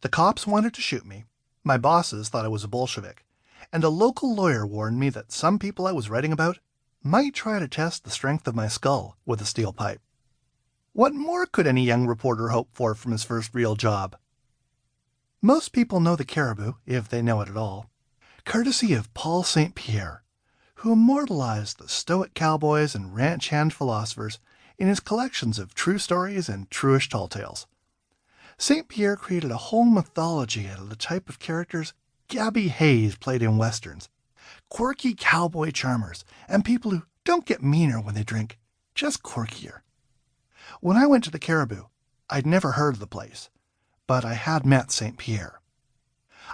The cops wanted to shoot me, my bosses thought I was a Bolshevik, and a local lawyer warned me that some people I was writing about might try to test the strength of my skull with a steel pipe. What more could any young reporter hope for from his first real job? Most people know the Cariboo, if they know it at all, courtesy of Paul St. Pierre, who immortalized the stoic cowboys and ranch-hand philosophers in his collections of true stories and truish tall tales. St. Pierre created a whole mythology out of the type of characters Gabby Hayes played in westerns, quirky cowboy charmers, and people who don't get meaner when they drink, just quirkier. When I went to the Cariboo, I'd never heard of the place, but I had met St. Pierre.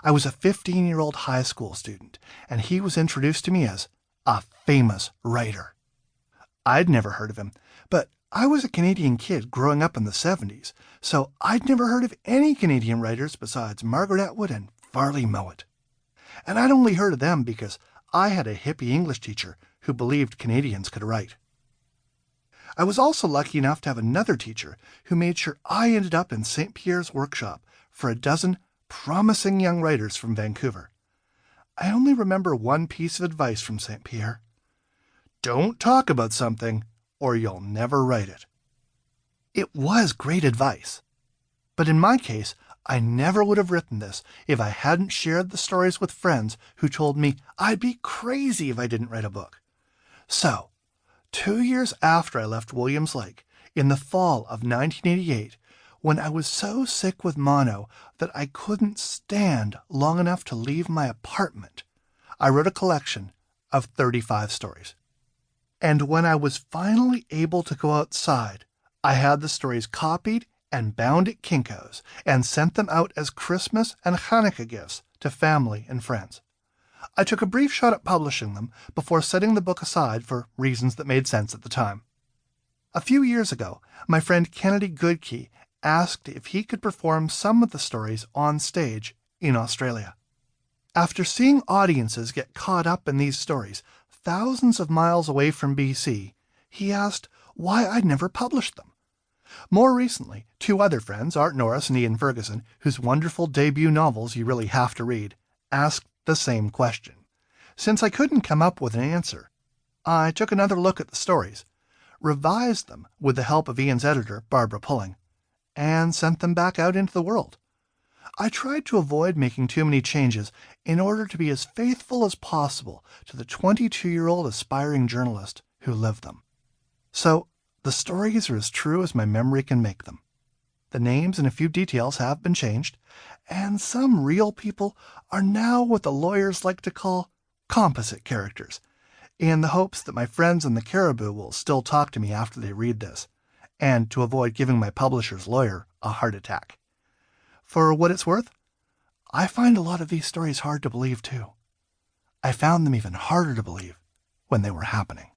I was a 15-year-old high school student, and he was introduced to me as a famous writer. I'd never heard of him, but I was a Canadian kid growing up in the 70s, so I'd never heard of any Canadian writers besides Margaret Atwood and Farley Mowat. And I'd only heard of them because I had a hippie English teacher who believed Canadians could write. I was also lucky enough to have another teacher who made sure I ended up in St. Pierre's workshop for a dozen promising young writers from Vancouver. I only remember one piece of advice from St. Pierre. Don't talk about something, or you'll never write it. It was great advice. But in my case, I never would have written this if I hadn't shared the stories with friends who told me I'd be crazy if I didn't write a book. So, 2 years after I left Williams Lake, in the fall of 1988, when I was so sick with mono that I couldn't stand long enough to leave my apartment, I wrote a collection of 35 stories. And when I was finally able to go outside, I had the stories copied and bound at Kinko's and sent them out as Christmas and Hanukkah gifts to family and friends. I took a brief shot at publishing them before setting the book aside for reasons that made sense at the time. A few years ago, my friend Kennedy Goodkey asked if he could perform some of the stories on stage in Australia. After seeing audiences get caught up in these stories thousands of miles away from BC, he asked why I'd never published them. More recently, 2 other friends, Art Norris and Ian Ferguson, whose wonderful debut novels you really have to read, asked the same question. Since I couldn't come up with an answer, I took another look at the stories, revised them with the help of Ian's editor, Barbara Pulling, and sent them back out into the world. I tried to avoid making too many changes in order to be as faithful as possible to the 22-year-old aspiring journalist who lived them. So, the stories are as true as my memory can make them. The names and a few details have been changed, and some real people are now what the lawyers like to call composite characters, in the hopes that my friends in the Cariboo will still talk to me after they read this, and to avoid giving my publisher's lawyer a heart attack. For what it's worth, I find a lot of these stories hard to believe too. I found them even harder to believe when they were happening.